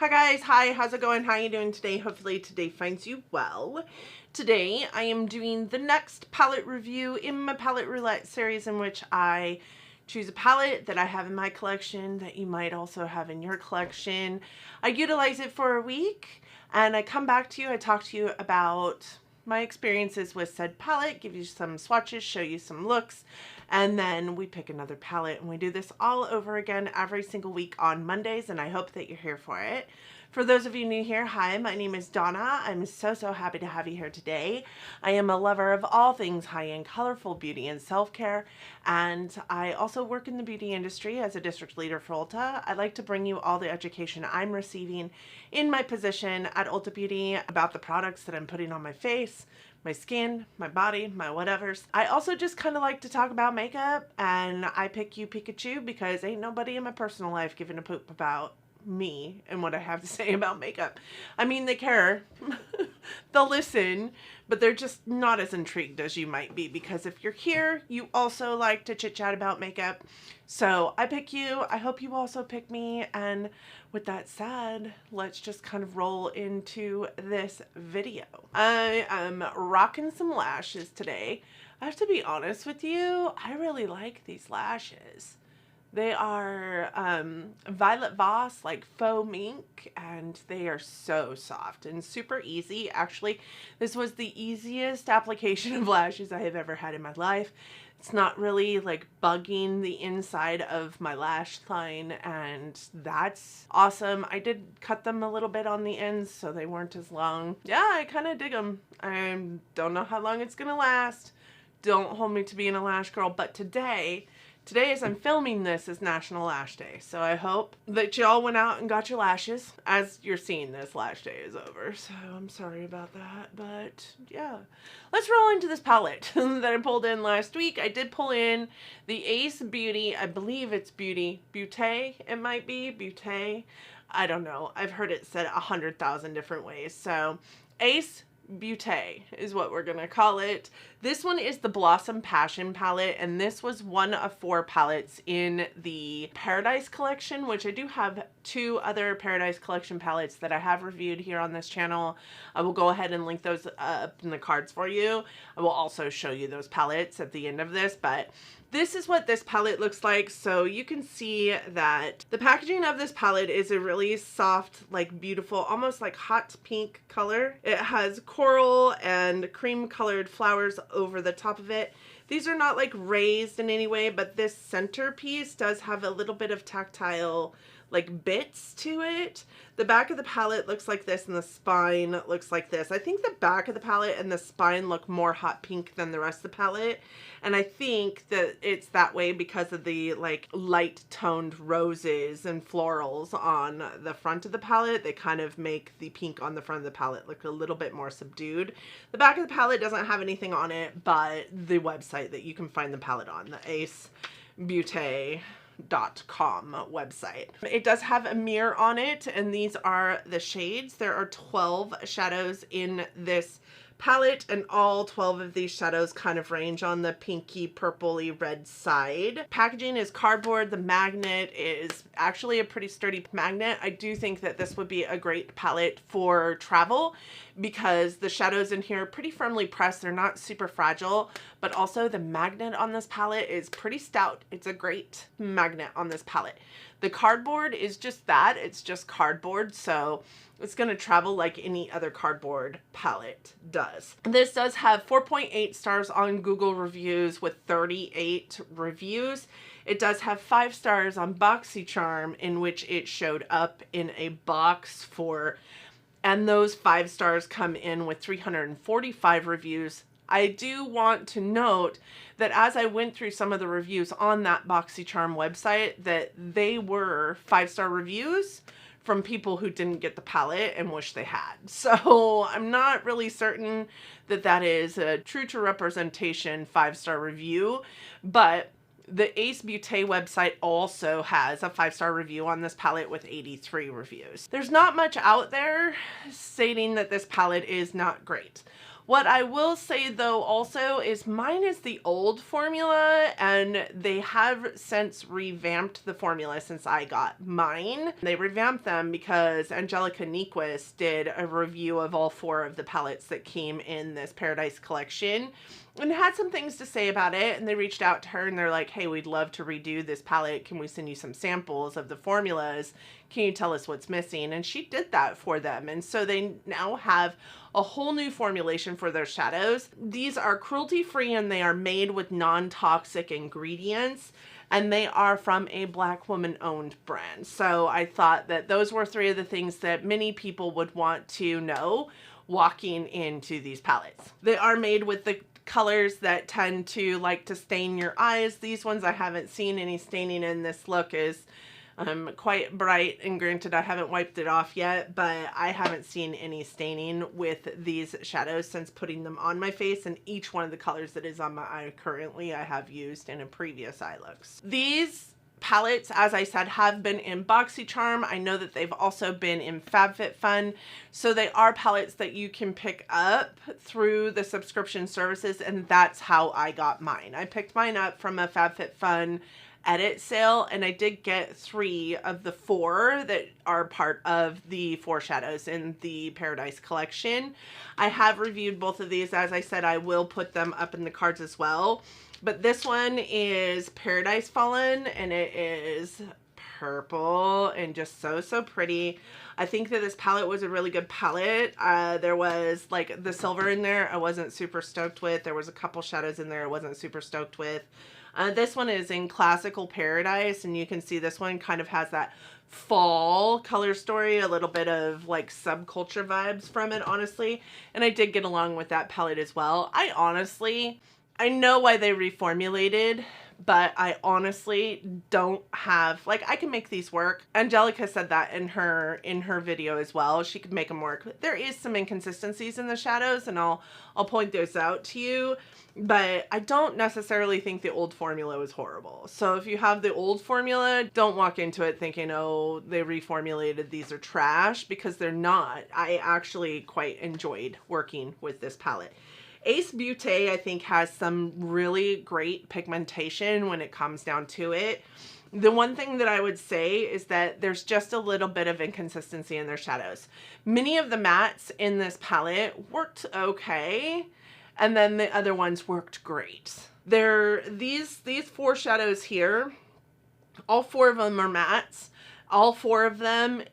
Hi guys, hi, how's it going? How you doing today? Hopefully today finds you well. Today I am doing the next palette review in my palette roulette series, in which I choose a palette that I have in my collection that you might also have in your collection. I utilize it for a week and I come back to you, I talk to you about my experiences with said palette, give you some swatches, show you some looks, and then we pick another palette, and we do this all over again every single week on Mondays, and I hope that you're here for it. For those of you new here, hi, my name is Donna. I'm so happy to have you here today. I am a lover of all things high-end, colorful beauty and self-care, and I also work in the beauty industry as a district leader for Ulta. I like to bring you all the education I'm receiving in my position at Ulta Beauty about the products that I'm putting on my face, my skin, my body, my whatevers. I also just kind of like to talk about makeup, and I pick you Pikachu because ain't nobody in my personal life giving a poop about me and what I have to say about makeup. I mean, they care. They'll listen, but they're just not as intrigued as you might be, because if you're here, you also like to chit chat about makeup. So I pick you. I hope you also pick me. And with that said, let's just kind of roll into this video. I am rocking some lashes today. I have to be honest with you, I really like these lashes. They are Violet Voss, like faux mink, and they are so soft and super easy. Actually, this was the easiest application of lashes I have ever had in my life. It's not really like bugging the inside of my lash line, and that's awesome. I did cut them a little bit on the ends so they weren't as long. Yeah, I kind of dig them. I don't know how long it's gonna last. Don't hold me to being a lash girl, but today as I'm filming this is National Lash Day, so I hope that y'all went out and got your lashes. As you're seeing this, Lash Day is over, so I'm sorry about that, but yeah. Let's roll into this palette that I pulled in last week. I did pull in the Ace Beauty, I believe it's Beaute, it might be, Beaute. I don't know. I've heard it said 100,000 different ways, so Ace Beaute is what we're gonna call it. This one is the Blossom Passion palette, and this was one of 4 palettes in the Paradise collection, which I do have 2 other Paradise collection palettes that I have reviewed here on this channel. I will go ahead and link those up in the cards for you. I will also show you those palettes at the end of this, but this is what this palette looks like. So you can see that the packaging of this palette is a really soft, like beautiful, almost like hot pink color. It has coral and cream colored flowers over the top of it. These are not like raised in any way, but this centerpiece does have a little bit of tactile like bits to it. The back of the palette looks like this and the spine looks like this. I think the back of the palette and the spine look more hot pink than the rest of the palette. And I think that it's that way because of the like light toned roses and florals on the front of the palette. They kind of make the pink on the front of the palette look a little bit more subdued. The back of the palette doesn't have anything on it but the website that you can find the palette on, the Ace Beaute .com website. It does have a mirror on it, and these are the shades. There are 12 shadows in this palette, and all 12 of these shadows kind of range on the pinky purpley red side. Packaging is cardboard. The magnet is actually a pretty sturdy magnet. I do think that this would be a great palette for travel because the shadows in here are pretty firmly pressed. They're not super fragile, but also the magnet on this palette is pretty stout. It's a great magnet on this palette. The cardboard is just that. It's just cardboard, so it's going to travel like any other cardboard palette does. This does have 4.8 stars on Google reviews with 38 reviews. It does have 5 stars on BoxyCharm, in which it showed up in a box for, and those 5 stars come in with 345 reviews. I do want to note that as I went through some of the reviews on that BoxyCharm website, that they were 5-star reviews from people who didn't get the palette and wish they had. So I'm not really certain that that is a true to representation 5-star review, but the Ace Beaute website also has a 5-star review on this palette with 83 reviews. There's not much out there stating that this palette is not great. What I will say though also is mine is the old formula, and they have since revamped the formula since I got mine. They revamped them because Angelica Nyquist did a review of all 4 of the palettes that came in this Paradise collection and had some things to say about it, and they reached out to her and they're like, hey, we'd love to redo this palette. Can we send you some samples of the formulas? Can you tell us what's missing? And she did that for them, and so they now have a whole new formulation for their shadows. These are cruelty-free and they are made with non-toxic ingredients, and they are from a Black woman-owned brand. So I thought that those were 3 of the things that many people would want to know walking into these palettes. They are made with the colors that tend to like to stain your eyes. These ones I haven't seen any staining in. This look is quite bright, and granted I haven't wiped it off yet, but I haven't seen any staining with these shadows since putting them on my face, and each one of the colors that is on my eye currently I have used in a previous eye looks. These palettes, as I said, have been in BoxyCharm. I know that they've also been in FabFitFun, so they are palettes that you can pick up through the subscription services, and that's how I got mine. I picked mine up from a FabFitFun edit sale, and I did get 3 of the 4 that are part of the 4 shadows in the Paradise collection. I have reviewed both of these. As I said, I will put them up in the cards as well. But this one is Paradise Fallen, and it is purple and just so pretty. I think that this palette was a really good palette. There was like the silver in there I wasn't super stoked with. There was a couple shadows in there I wasn't super stoked with. This one is in Classical Paradise, and you can see this one kind of has that fall color story, a little bit of like subculture vibes from it, honestly. And I did get along with that palette as well. I know why they reformulated, but I honestly don't have, like, I can make these work. Angelica said that in her video as well. She could make them work. There is some inconsistencies in the shadows, and I'll point those out to you. But I don't necessarily think the old formula was horrible. So if you have the old formula, don't walk into it thinking, oh, they reformulated, these are trash, because they're not. I actually quite enjoyed working with this palette. Ace Beaute, I think, has some really great pigmentation when it comes down to it. The one thing that I would say is that there's just a little bit of inconsistency in their shadows. Many of the mattes in this palette worked okay, and then the other ones worked great. These 4 shadows here, all 4 of them are mattes. All 4 of them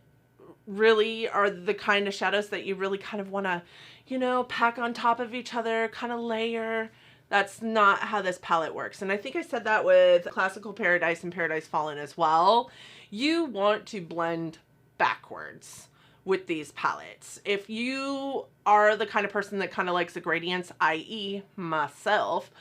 really are the kind of shadows that you really kind of want to, you know, pack on top of each other, kind of layer. That's not how this palette works. And I think I said that with Classical Paradise and Paradise Fallen as well. You want to blend backwards with these palettes. If you are the kind of person that kind of likes the gradients, i.e. myself,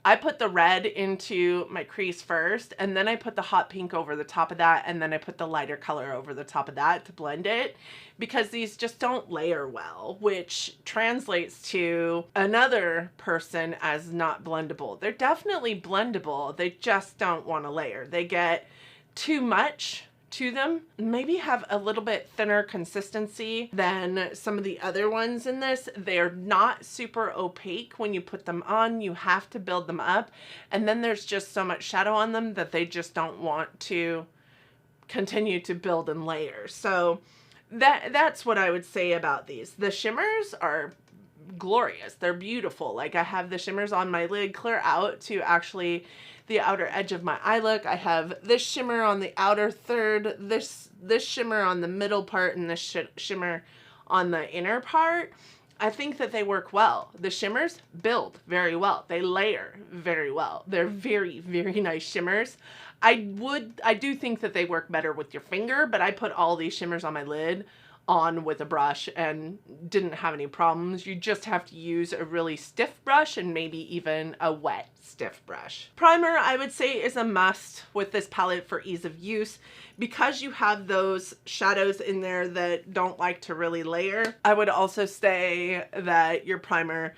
I put the red into my crease first, and then I put the hot pink over the top of that, and then I put the lighter color over the top of that to blend it, because these just don't layer well, which translates to another person as not blendable. They're definitely blendable, they just don't want to layer. They get too much to them, maybe have a little bit thinner consistency than some of the other ones in this. They're not super opaque when you put them on. You have to build them up, and then there's just so much shadow on them that they just don't want to continue to build and layer. So that's what I would say about these. The shimmers are glorious. They're beautiful. Like, I have the shimmers on my lid clear out to actually the outer edge of my eye look. I have this shimmer on the outer third, this shimmer on the middle part, and this shimmer on the inner part. I think that they work well. The shimmers build very well. They layer very well. They're very, very nice shimmers. I do think that they work better with your finger, but I put all these shimmers on my lid on with a brush and didn't have any problems. You just have to use a really stiff brush, and maybe even a wet stiff brush. Primer, I would say, is a must with this palette for ease of use, because you have those shadows in there that don't like to really layer. I would also say that your primer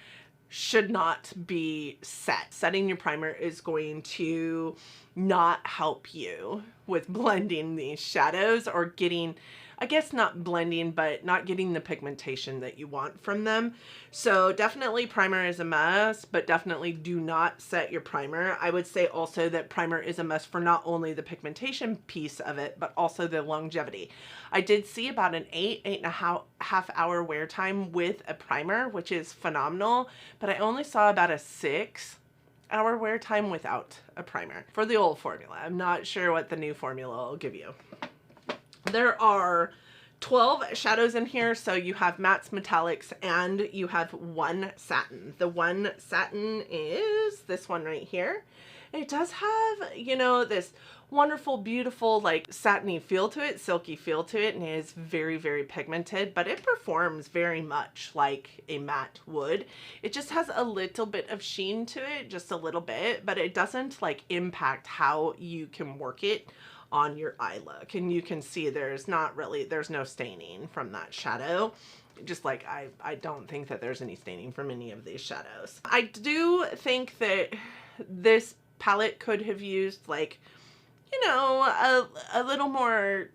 should not be set. Setting your primer is going to not help you with blending these shadows or getting I guess not blending, but not getting the pigmentation that you want from them. So definitely primer is a must, but definitely do not set your primer. I would say also that primer is a must for not only the pigmentation piece of it, but also the longevity. I did see about an 8.5 hour wear time with a primer, which is phenomenal, but I only saw about a 6-hour wear time without a primer for the old formula. I'm not sure what the new formula will give you. There are 12 shadows in here, so you have mattes, metallics, and you have one satin. The one satin is this one right here. It does have, you know, this wonderful, beautiful, like satiny feel to it, silky feel to it, and it is very, very pigmented, but it performs very much like a matte would. It just has a little bit of sheen to it, just a little bit, but it doesn't like impact how you can work it on your eye look. And you can see there's no staining from that shadow. Just like I don't think that there's any staining from any of these shadows. I do think that this palette could have used, like, you know, a little more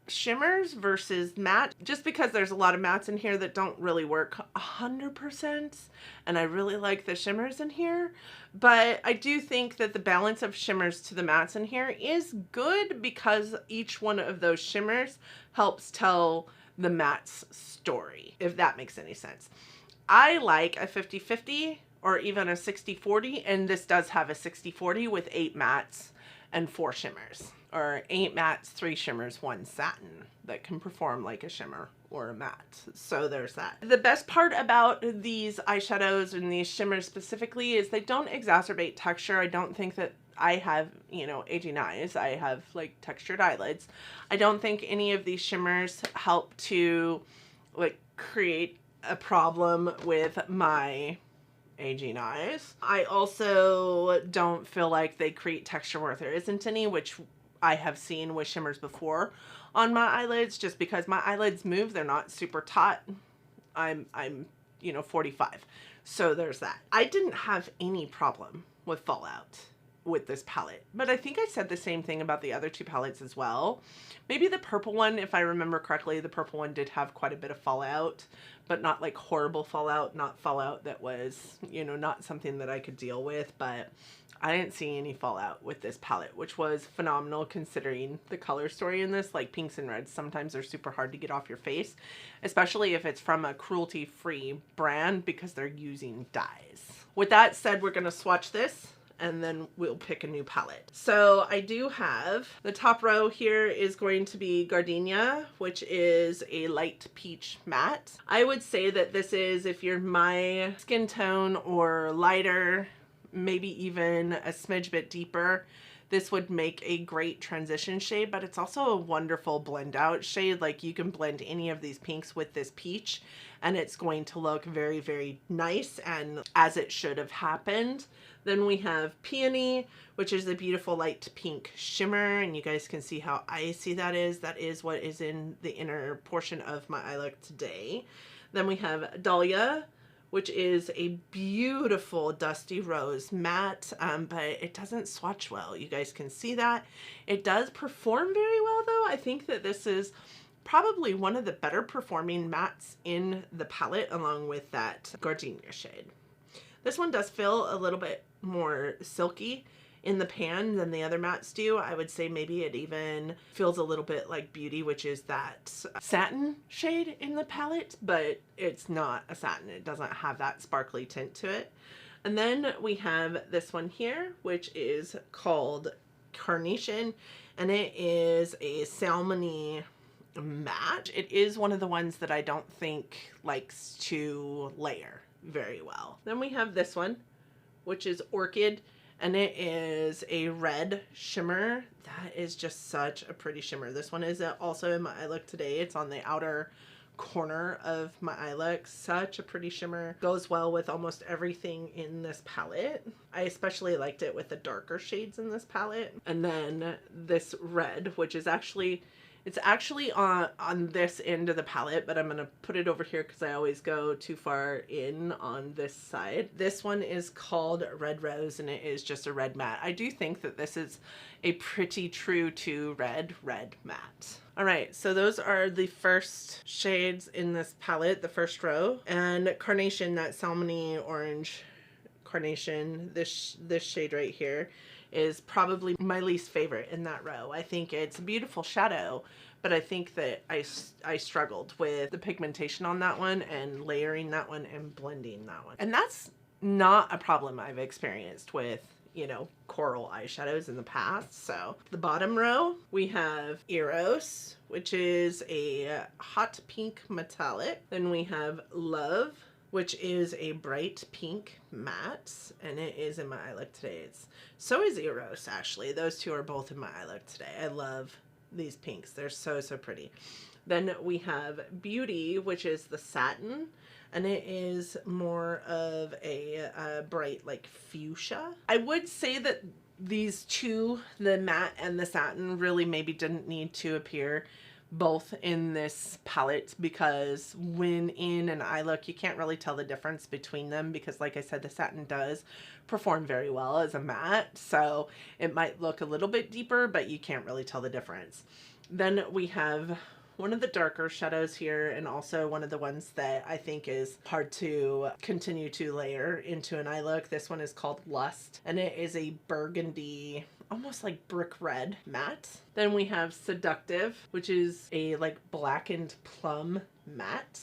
shimmers versus matte, just because there's a lot of mattes in here that don't really work 100%, and I really like the shimmers in here. But I do think that the balance of shimmers to the mattes in here is good, because each one of those shimmers helps tell the matte's story, if that makes any sense. I like a 50-50 or even a 60-40, and this does have a 60-40 with 8 mattes and 4 shimmers, or 8 mattes, 3 shimmers, 1 satin that can perform like a shimmer or a matte. So there's that. The best part about these eyeshadows and these shimmers specifically is they don't exacerbate texture. I don't think that I have, you know, aging eyes. I have like textured eyelids. I don't think any of these shimmers help to like create a problem with my aging eyes. I also don't feel like they create texture where there isn't any, which I have seen with shimmers before on my eyelids, just because my eyelids move. They're not super taut. I'm you know, 45. So there's that. I didn't have any problem with fallout with this palette, but I think I said the same thing about the other 2 palettes as well. Maybe the purple one, if I remember correctly, the purple one did have quite a bit of fallout, but not like horrible fallout, not fallout that was, you know, not something that I could deal with. But I didn't see any fallout with this palette, which was phenomenal considering the color story in this. Like pinks and reds sometimes are super hard to get off your face, especially if it's from a cruelty-free brand, because they're using dyes. With that said, we're gonna swatch this and then we'll pick a new palette. So I do have, the top row here is going to be Gardenia, which is a light peach matte. I would say that this is, if you're my skin tone or lighter, maybe even a smidge bit deeper, this would make a great transition shade, but it's also a wonderful blend out shade. Like you can blend any of these pinks with this peach and it's going to look very, very nice, and as it should have happened. Then we have Peony, which is a beautiful light pink shimmer, and you guys can see how icy that is. That is what is in the inner portion of my eye look today. Then we have Dahlia, which is a beautiful dusty rose matte, but it doesn't swatch well. You guys can see that. It does perform very well though. I think that this is probably one of the better performing mattes in the palette, along with that Gardenia shade. This one does feel a little bit more silky in the pan than the other mattes do. I would say maybe it even feels a little bit like Beauty, which is that satin shade in the palette, but it's not a satin. It doesn't have that sparkly tint to it. And then we have this one here, which is called Carnation, and it is a salmony matte. It is one of the ones that I don't think likes to layer very well. Then we have this one, which is Orchid, and it is a red shimmer. That is just such a pretty shimmer. This one is also in my eye look today. It's on the outer corner of my eye look. Such a pretty shimmer. Goes well with almost everything in this palette. I especially liked it with the darker shades in this palette. And then this red, which is actually It's actually on this end of the palette, but I'm going to put it over here because I always go too far in on this side. This one is called Red Rose, and it is just a red matte. I do think that this is a pretty true to red matte. All right, so those are the first shades in this palette, the first row. And Carnation, that salmony orange Carnation, this shade right here, is probably my least favorite in that row. I think it's a beautiful shadow, but I think that I struggled with the pigmentation on that one and layering that one and blending that one. And that's not a problem I've experienced with, you know, coral eyeshadows in the past. So the bottom row, we have Eros, which is a hot pink metallic. Then we have Love, which is a bright pink matte, and it is in my eye look today. So is Eros, actually. Those two are both in my eye look today. I love these pinks. They're so pretty. Then we have Beauty, which is the satin, and it is more of a bright, like, fuchsia. I would say that these two, the matte and the satin, really maybe didn't need to appear both in this palette, because when in an eye look you can't really tell the difference between them, because like I said, the satin does perform very well as a matte, so it might look a little bit deeper, but you can't really tell the difference. Then we have one of the darker shadows here, and also one of the ones that I think is hard to continue to layer into an eye look. This one is called Lust, and it is a burgundy, almost like brick red matte. Then we have Seductive, which is a like blackened plum matte.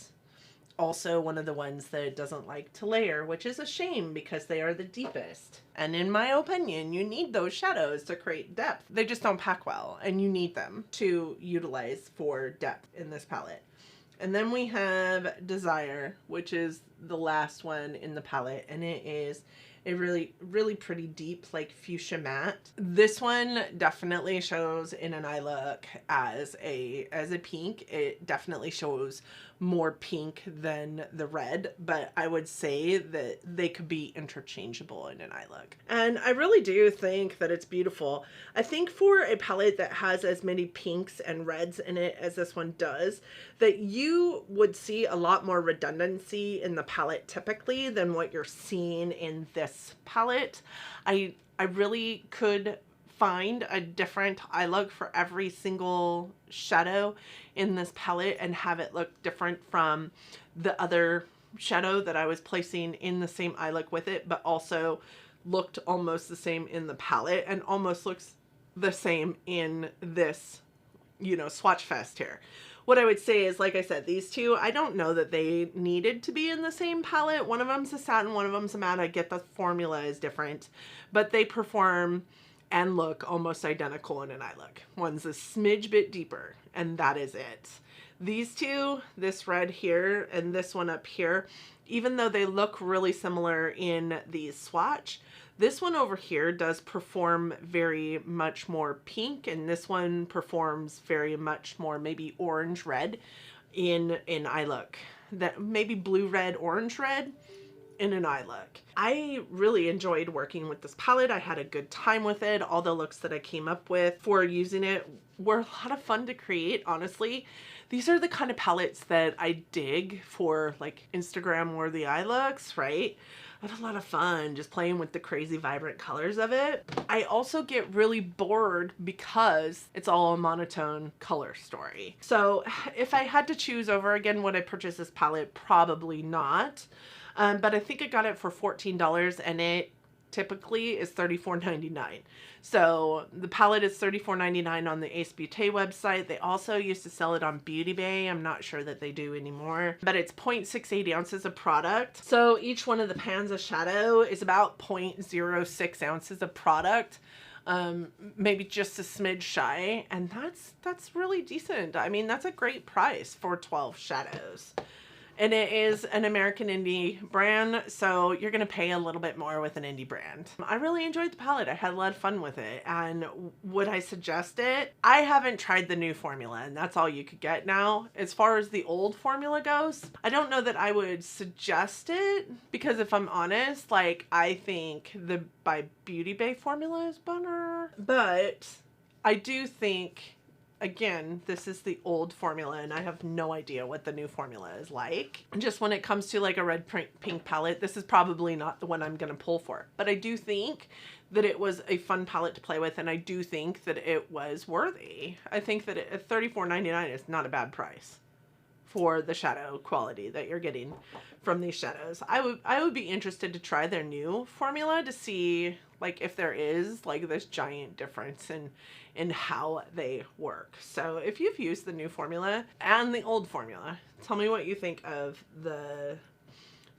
Also one of the ones that it doesn't like to layer, which is a shame because they are the deepest. And in my opinion, you need those shadows to create depth. They just don't pack well, and you need them to utilize for depth in this palette. And then we have Desire, which is the last one in the palette, and it is a really pretty deep, like, fuchsia matte. This one definitely shows in an eye look as a pink. It definitely shows more pink than the red, but I would say that they could be interchangeable in an eye look. And I really do think that it's beautiful. I think for a palette that has as many pinks and reds in it as this one does, that you would see a lot more redundancy in the palette typically than what you're seeing in this palette. I really could find a different eye look for every single shadow in this palette and have it look different from the other shadow that I was placing in the same eye look with it, but also looked almost the same in the palette and almost looks the same in this, you know, swatch fest here. What I would say is, like I said, these two, I don't know that they needed to be in the same palette. One of them's a satin, one of them's a matte. I get the formula is different, but they perform and look almost identical in an eye look. One's a smidge bit deeper, and that is it. These two, this red here and this one up here, even though they look really similar in the swatch, this one over here does perform very much more pink, and this one performs very much more maybe orange red in eye look. That maybe blue red, orange red in an eye look. I really enjoyed working with this palette. I had a good time with it. All the looks that I came up with for using it were a lot of fun to create, honestly. These are the kind of palettes that I dig for, like, Instagram worthy eye looks, right? I had a lot of fun just playing with the crazy vibrant colors of it. I also get really bored because it's all a monotone color story. So if I had to choose over again, would I purchase this palette? Probably not. But I think I got it for $14, and it typically is $34.99. So the palette is $34.99 on the Ace Beaute website. They also used to sell it on Beauty Bay. I'm not sure that they do anymore, but it's 0.68 ounces of product. So each one of the pans of shadow is about 0.06 ounces of product. Maybe just a smidge shy, and that's really decent. I mean, that's a great price for 12 shadows. And it is an American indie brand, so you're going to pay a little bit more with an indie brand. I really enjoyed the palette. I had a lot of fun with it. And would I suggest it? I haven't tried the new formula, and that's all you could get now. As far as the old formula goes, I don't know that I would suggest it, because if I'm honest, like, I think the by Beauty Bay formula is better. But I do think again, this is the old formula and I have no idea what the new formula is like. Just when it comes to like a red pink palette, this is probably not the one I'm going to pull for. But I do think that it was a fun palette to play with, and I do think that it was worthy. I think that at $34.99 is not a bad price for the shadow quality that you're getting from these shadows. I would be interested to try their new formula to see like if there is like this giant difference in how they work. So if you've used the new formula and the old formula, tell me what you think of the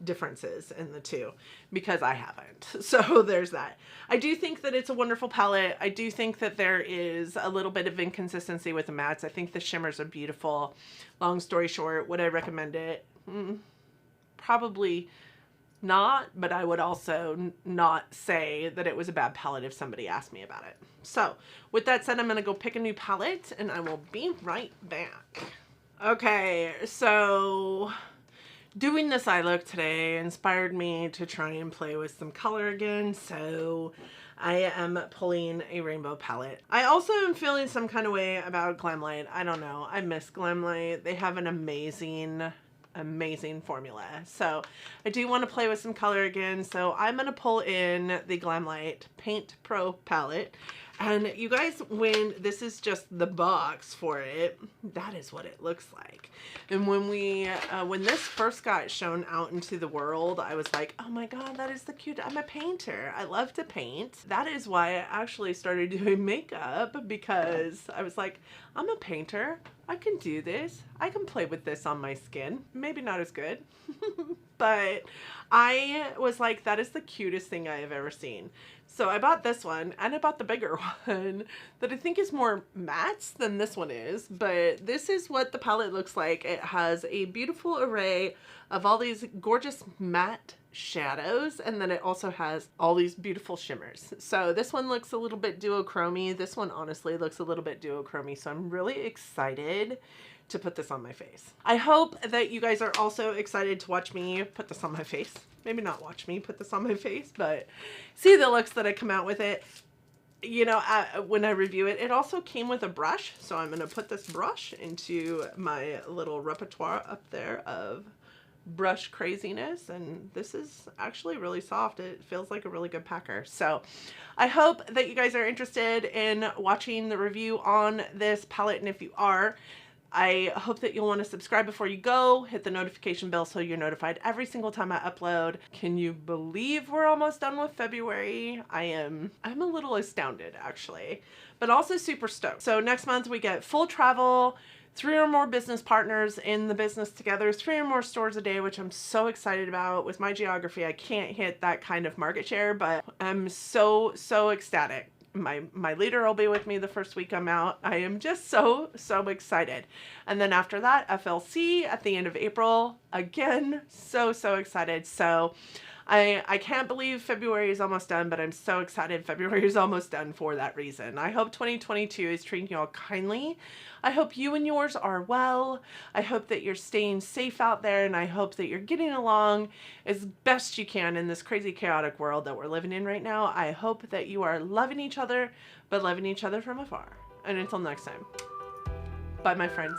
differences in the two, because I haven't. So there's that. I do think that it's a wonderful palette. I do think that there is a little bit of inconsistency with the mattes. I think the shimmers are beautiful. Long story short, would I recommend it? Probably not, but I would also not say that it was a bad palette if somebody asked me about it. So with that said, I'm going to go pick a new palette and I will be right back. Okay, so doing this eye look today inspired me to try and play with some color again, so I am pulling a rainbow palette. I also am feeling some kind of way about Glamlight. I don't know. I miss Glamlight. They have an amazing formula. So I do want to play with some color again, so I'm going to pull in the Glamlight Paint Pro palette. And you guys, when this is just the box for it, that is what it looks like. And when when this first got shown out into the world, I was like, oh my God, that is the cute. I'm a painter. I love to paint. That is why I actually started doing makeup, because I was like, I'm a painter. I can do this. I can play with this on my skin. Maybe not as good, but I was like, that is the cutest thing I have ever seen. So I bought this one, and I bought the bigger one that I think is more matte than this one is, but this is what the palette looks like. It has a beautiful array of all these gorgeous matte shadows, and then it also has all these beautiful shimmers. So this one looks a little bit duochromy. This one honestly looks a little bit duochromy, so I'm really excited to put this on my face. I hope that you guys are also excited to watch me put this on my face. Maybe not watch me put this on my face, but see the looks that I come out with it. You know, when I review it, it also came with a brush. So I'm going to put this brush into my little repertoire up there of brush craziness. And this is actually really soft. It feels like a really good packer. So I hope that you guys are interested in watching the review on this palette. And if you are, I hope that you'll want to subscribe before you go, hit the notification bell so you're notified every single time I upload. Can you believe we're almost done with February? I'm a little astounded actually, but also super stoked. So next month we get full travel, 3 or more business partners in the business together, 3 or more stores a day, which I'm so excited about. With my geography, I can't hit that kind of market share, but I'm so ecstatic. My leader will be with me the first week I'm out. I am just so excited. And then after that, FLC at the end of April. Again, so excited. So I can't believe February is almost done, but I'm so excited February is almost done for that reason. I hope 2022 is treating you all kindly. I hope you and yours are well. I hope that you're staying safe out there, and I hope that you're getting along as best you can in this crazy, chaotic world that we're living in right now. I hope that you are loving each other, but loving each other from afar. And until next time, bye, my friends.